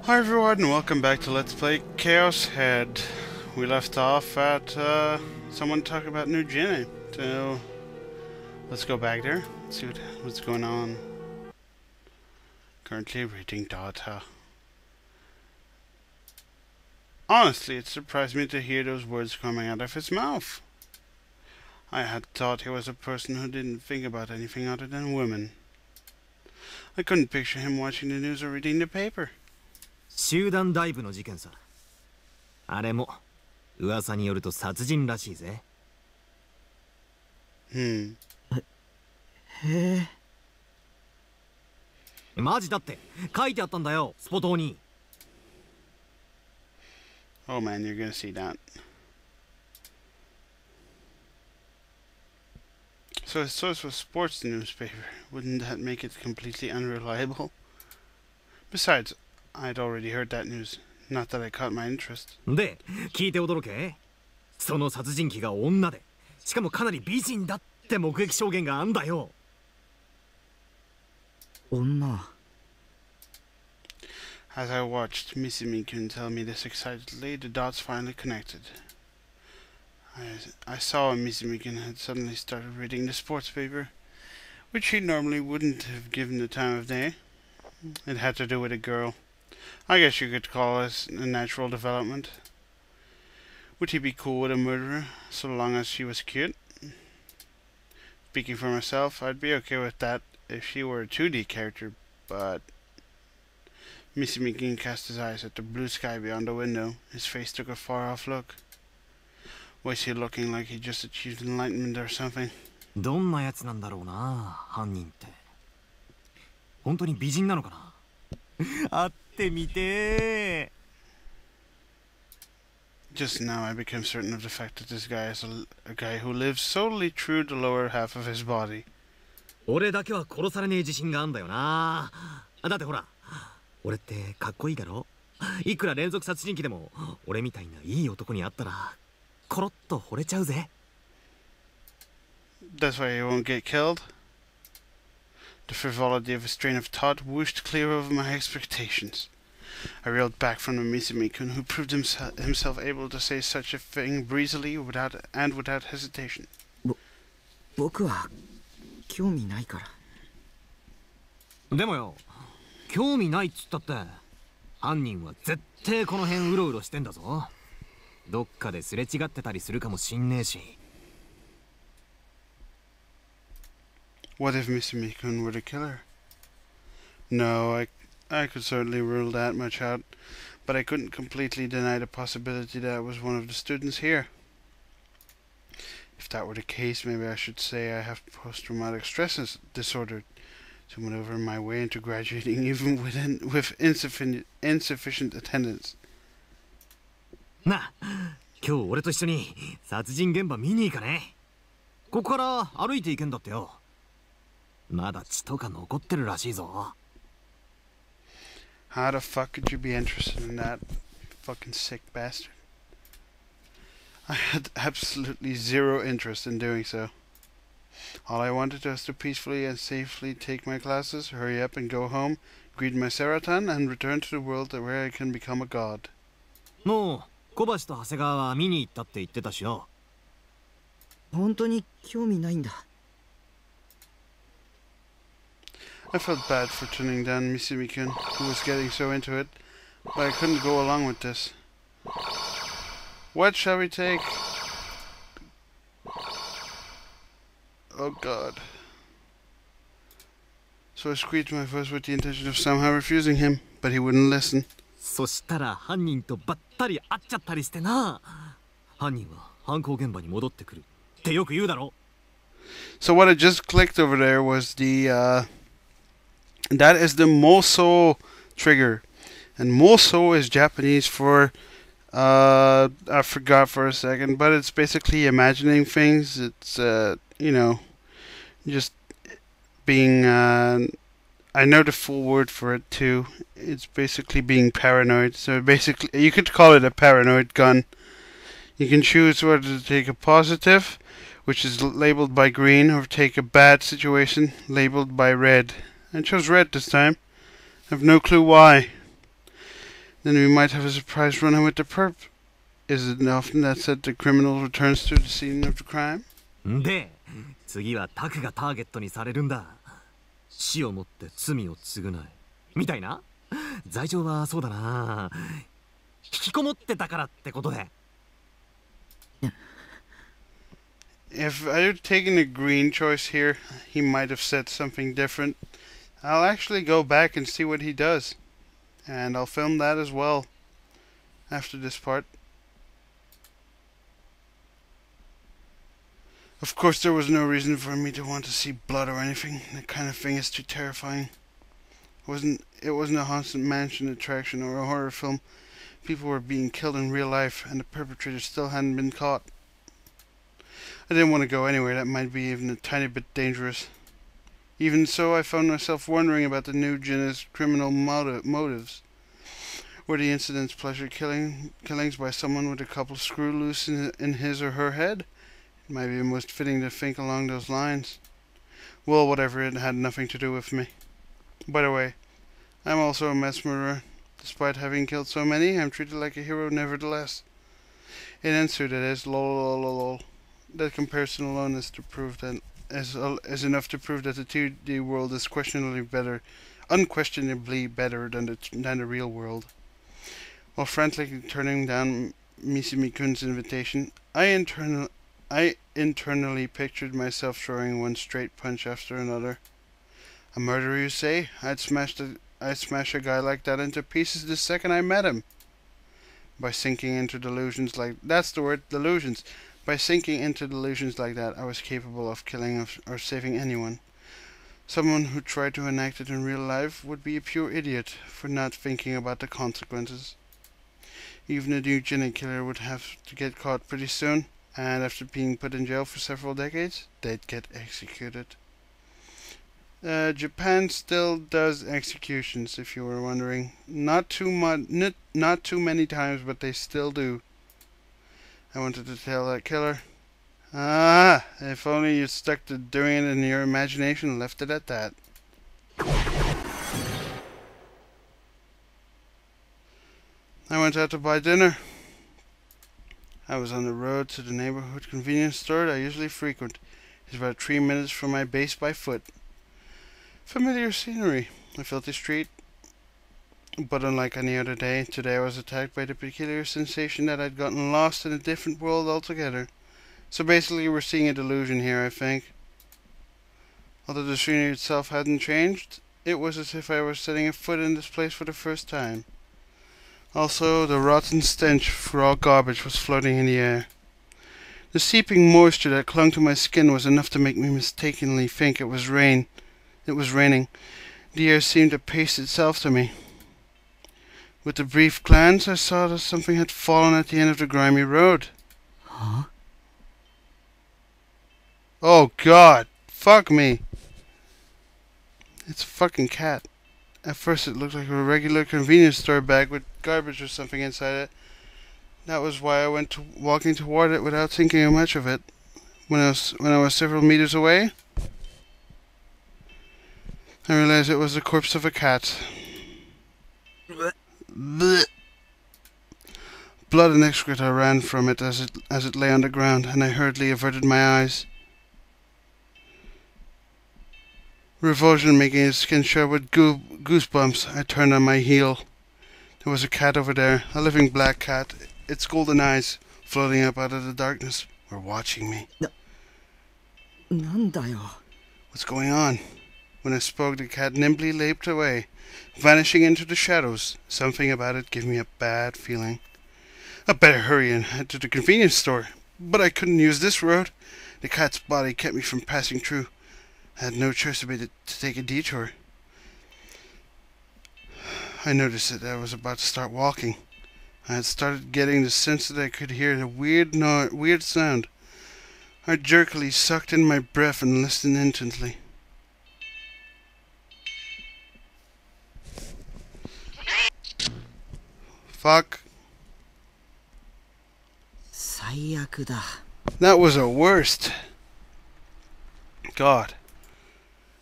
Hi everyone, and welcome back to Let's Play ChäoS Head. We left off at someone talking about New Guinea, so let's go back there, see what's going on. Currently reading data. Honestly, it surprised me to hear those words coming out of his mouth. I had thought he was a person who didn't think about anything other than women. I couldn't picture him watching the news or reading the paper. 集団ダイブの事件さ。あれも噂によると殺人らしいぜ。へえ。マジだって書いてあったんだよ、スポ島に。Oh man, you're gonna see that. So his source was sports newspaper. Wouldn't that make it completely unreliable? Besides, I'd already heard that news. Not that I caught my interest. で、聞いて驚け。その殺人鬼が女で、しかもかなり美人だって目撃証言があんだよ。女。As I watched Missy-kun tell me this excitedly, the dots finally connected. I saw Missy-kun had suddenly started reading the sports paper, which he normally wouldn't have given the time of day. It had to do with a girl. I guess you could call it a natural development. Would he be cool with a murderer, so long as she was cute? Speaking for myself, I'd be okay with that if she were a 2D character, but... Missy-kun cast his eyes at the blue sky beyond the window. His face took a far-off look. Was he looking like he just achieved enlightenment or something? どんなやつなんだろうな、犯人って。本当に美人なのかな。会ってみて。Just now I became certain of the fact that this guy is a guy who lives solely through the lower half of his body. 俺だけは殺されねえ自信があんだよな。だってほら、俺ってかっこいいだろ。いくら連続殺人鬼でも俺みたいないい男に会ったらコロッと惚れちゃうぜ。That's why he won't get killed? The frivolity of his train of thought whooshed clear over my expectations. I reeled back from the Missy-kun, who proved himself able to say such a thing breezily without hesitation. 僕は興味ないから。でもよ、興味ないっつったって犯人は絶対この辺うろうろしてんだぞ。どっかですれ違ってたりするかもしんねえし。What if Missy-kun were the killer? No, I could certainly rule that much out, but I couldn't completely deny the possibility that it was one of the students here. If that were the case, maybe I should say I have post-traumatic stress disorder to maneuver my way into graduating even with insufficient attendance. なあ、今日俺と一緒に殺人現場見に行かね。ここから歩いて行けんだってよ。まだ血とか残ってるらしいぞ。How the fuck could you be interested in that, fucking sick bastard? I had absolutely zero interest in doing so. All I wanted was to peacefully and safely take my classes, hurry up and go home, greet my Seratan, and return to the world where I can become a god. もう小橋と長谷川は見に行ったって言ってたしよ。本当に興味ないんだ。I felt bad for turning down Missy-kun, who was getting so into it, but I couldn't go along with this. What shall we take? Oh god. So I squeezed my voice with the intention of somehow refusing him, but he wouldn't listen. そしたら犯人とばったり会っちゃったりしてな。犯人は犯行現場に戻ってくるってよく言うだろ。So what I just clicked over there was that is the Mousou trigger. And Mousou is Japanese for, I forgot for a second, but it's basically imagining things. It's, you know, just being, I know the full word for it too. It's basically being paranoid. So basically, you could call it a paranoid gun. You can choose whether to take a positive, which is labeled by green, or take a bad situation, labeled by red. I chose red this time. I have no clue why. Then we might have a surprise run-in with the perp. Is it often that said the criminal returns to the scene of the crime? で、次はタクがターゲットにされるんだ。死をもって罪を償い。みたいな。罪状はそうだな。引きこもってたからってことで。If I had taken a green choice here, he might have said something different. I'll actually go back and see what he does. And I'll film that as well after this part. Of course, there was no reason for me to want to see blood or anything. That kind of thing is too terrifying. It wasn't a haunted mansion attraction or a horror film. People were being killed in real life, and the perpetrator still hadn't been caught. I didn't want to go anywhere that might be even a tiny bit dangerous. Even so, I found myself wondering about the new Jinna's criminal motives. Were the incidents pleasure killings by someone with a couple screw loose in his or her head? It might be most fitting to think along those lines. Well, whatever, it had nothing to do with me. By the way, I'm also a mass murderer. Despite having killed so many, I'm treated like a hero nevertheless. In answer, that is, lol. That comparison alone is enough to prove that the 2D world is unquestionably better than the real world. While frantically turning down Misumi-kun's invitation, I internally pictured myself throwing one straight punch after another. A murderer, you say? I'd smash a guy like that into pieces the second I met him. By sinking into delusions like... That's the word, delusions. By sinking into delusions like that, I was capable of killing or saving anyone. Someone who tried to enact it in real life would be a pure idiot for not thinking about the consequences. Even a new Jinna killer would have to get caught pretty soon, and after being put in jail for several decades, they'd get executed. Japan still does executions, if you were wondering. Not too many times, but they still do. I wanted to tell that killer. If only you stuck to doing it in your imagination and left it at that. I went out to buy dinner. I was on the road to the neighborhood convenience store I usually frequent. It's about 3 minutes from my base by foot. Familiar scenery, a filthy street. But unlike any other day, today I was attacked by the peculiar sensation that I'd gotten lost in a different world altogether. So basically we're seeing a delusion here, I think. Although the scenery itself hadn't changed, it was as if I were setting a foot in this place for the first time. Also, the rotten stench for all garbage was floating in the air. The seeping moisture that clung to my skin was enough to make me mistakenly think it was raining. The air seemed to paste itself to me. With a brief glance, I saw that something had fallen at the end of the grimy road. Huh? Oh God! Fuck me! It's a fucking cat. At first it looked like a regular convenience store bag with garbage or something inside it. That was why I went walking toward it without thinking much of it. When I was several meters away, I realized it was the corpse of a cat. Blech. Blood and excreta ran from it as it lay on the ground, and I hurriedly averted my eyes. Revulsion making his skin shiver with goosebumps, I turned on my heel. There was a cat over there, a living black cat, its golden eyes floating up out of the darkness, were watching me. What's going on? When I spoke, the cat nimbly leaped away, vanishing into the shadows. Something about it gave me a bad feeling. I'd better hurry and head to the convenience store. But I couldn't use this road. The cat's body kept me from passing through. I had no choice but to take a detour. I noticed that I was about to start walking. I had started getting the sense that I could hear a weird sound. I jerkily sucked in my breath and listened intently. Fuck. That was a worst. God.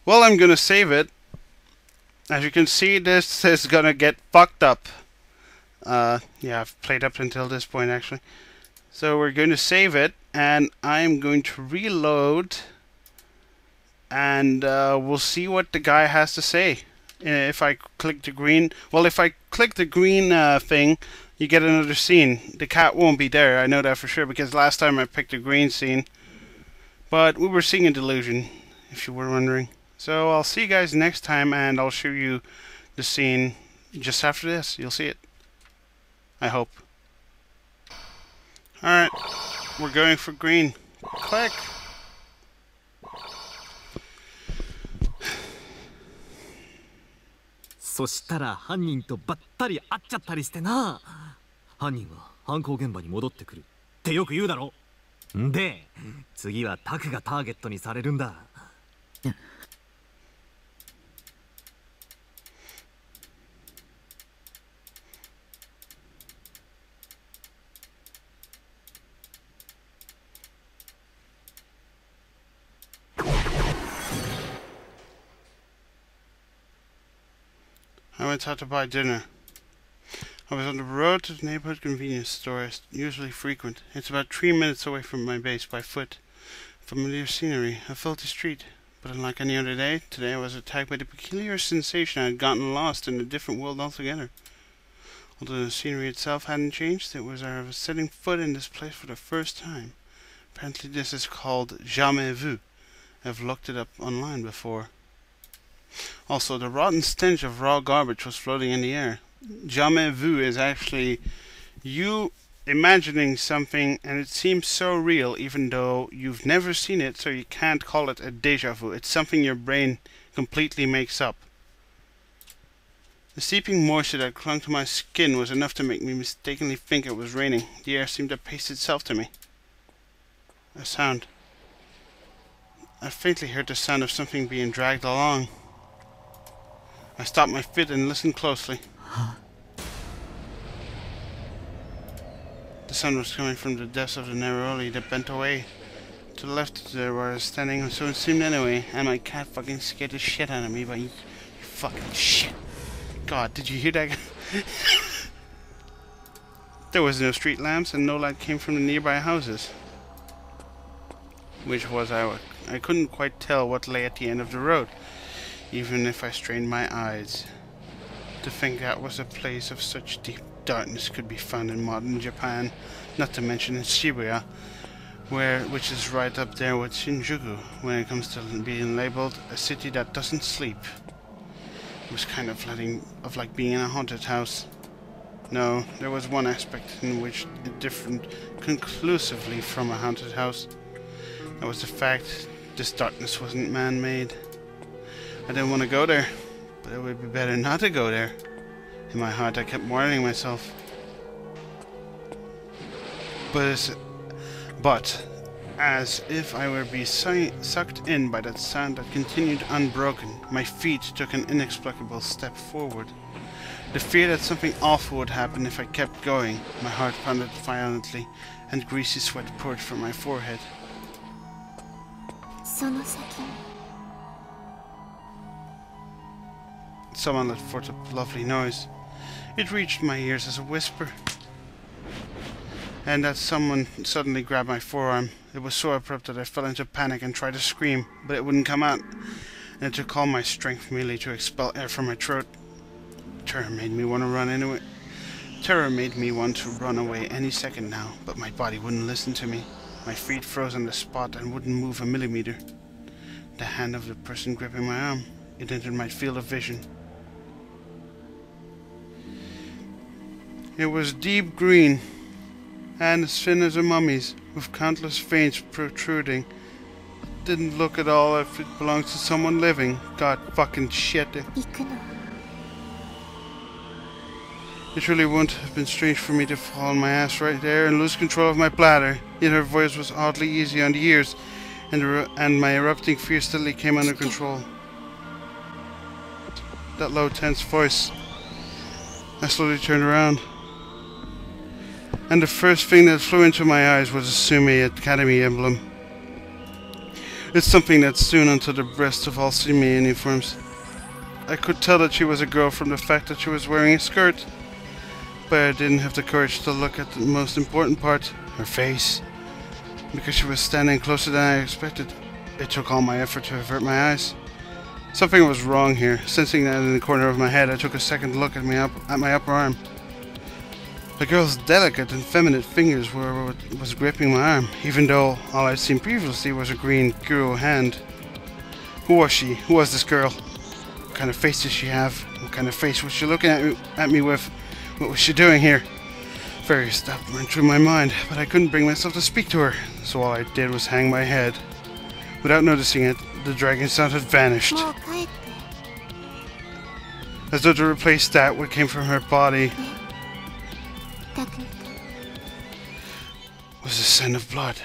Well, I'm gonna save it. As you can see, this is gonna get fucked up. Yeah, I've played up until this point actually. So we're going to save it, and I'm going to reload, and we'll see what the guy has to say. If I click the green, well, if I click the green thing, you get another scene. The cat won't be there, I know that for sure, because last time I picked the green scene. But we were seeing a delusion, if you were wondering. So I'll see you guys next time, and I'll show you the scene just after this. You'll see it. I hope. Alright, we're going for green. Click!そしたら犯人とばったり会っちゃったりしてな。犯人は犯行現場に戻ってくるってよく言うだろ。で、次はタクがターゲットにされるんだ。I went out to buy dinner. I was on the road to the neighborhood convenience store I usually frequent. It's about 3 minutes away from my base by foot. Familiar scenery, a filthy street. But unlike any other day, today I was attacked by the peculiar sensation I had gotten lost in a different world altogether. Although the scenery itself hadn't changed, it was I was setting foot in this place for the first time. Apparently this is called jamais vu. I've looked it up online before. Also, the rotten stench of raw garbage was floating in the air. Jamais vu is actually you imagining something and it seems so real even though you've never seen it, so you can't call it a déjà vu. It's something your brain completely makes up. The seeping moisture that clung to my skin was enough to make me mistakenly think it was raining. The air seemed to paste itself to me. A sound. I faintly heard the sound of something being dragged along. I stopped my feet and listened closely. The sound was coming from the depths of the narrow alley that bent away. To the left there where I was standing, so it seemed anyway, and my cat fucking scared the shit out of me, but you fucking shit. God, did you hear that? There was no street lamps and no light came from the nearby houses. Which was I couldn't quite tell what lay at the end of the road, even if I strained my eyes. To think that was a place of such deep darkness could be found in modern Japan, not to mention in Shibuya, which is right up there with Shinjuku when it comes to being labeled a city that doesn't sleep. It was kind of like being in a haunted house. No, there was one aspect in which it differed conclusively from a haunted house. That was the fact this darkness wasn't man-made. I didn't want to go there, but it would be better not to go there. In my heart I kept warning myself. But as if I were being sucked in by that sound that continued unbroken, my feet took an inexplicable step forward. The fear that something awful would happen if I kept going, my heart pounded violently, and greasy sweat poured from my forehead. Someone let forth a lovely noise. It reached my ears as a whisper. And that someone suddenly grabbed my forearm. It was so abrupt that I fell into panic and tried to scream, but it wouldn't come out. And it took all my strength merely to expel air from my throat. Terror made me want to run anyway. Terror made me want to run away any second now, but my body wouldn't listen to me. My feet froze on the spot and wouldn't move a millimeter. The hand of the person gripping my arm, it entered my field of vision. It was deep green, and as thin as a mummy's, with countless veins protruding. Didn't look at all if it belonged to someone living. God fucking shit. It really wouldn't have been strange for me to fall on my ass right there and lose control of my bladder. Yet her voice was oddly easy on the ears, and my erupting fear steadily came under control. That low, tense voice. I slowly turned around, and the first thing that flew into my eyes was a Sume Academy emblem. It's something that's sewn onto the breast of all Sume uniforms. I could tell that she was a girl from the fact that she was wearing a skirt. but I didn't have the courage to look at the most important part, her face. Because she was standing closer than I expected, it took all my effort to avert my eyes. Something was wrong here. Sensing that in the corner of my head, I took a second look at my upper arm. The girl's delicate and feminine fingers were what was gripping my arm, even though all I'd seen previously was a green Guru hand. Who was she? Who was this girl? What kind of face did she have? What kind of face was she looking at me with? What was she doing here? Various thoughts went through my mind, but I couldn't bring myself to speak to her, so all I did was hang my head. Without noticing it, the dragon sound had vanished. As though to replace that, what came from her body was the scent of blood.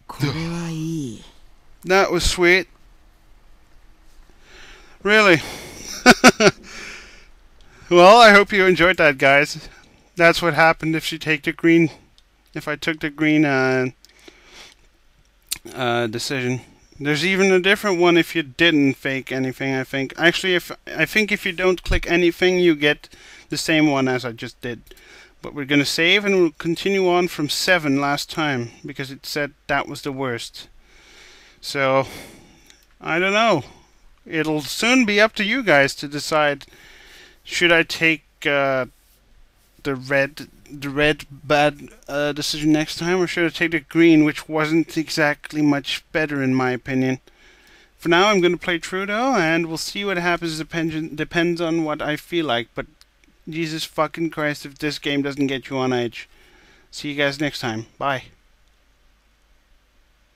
これはいい。 That was sweet. Really? Well, I hope you enjoyed that, guys. That's what happened if you take the green. If I took the green decision. There's even a different one if you didn't fake anything, I think. Actually, I think if you don't click anything, you get the same one as I just did. But we're going to save and we'll continue on from 7 last time, because it said that was the worst. So, I don't know. It'll soon be up to you guys to decide. Should I take the red bad decision next time, or should I take the green, which wasn't exactly much better in my opinion? For now, I'm going to play Trudeau, and we'll see what happens. Depends on what I feel like. But Jesus fucking Christ, if this game doesn't get you on edge. See you guys next time. Bye.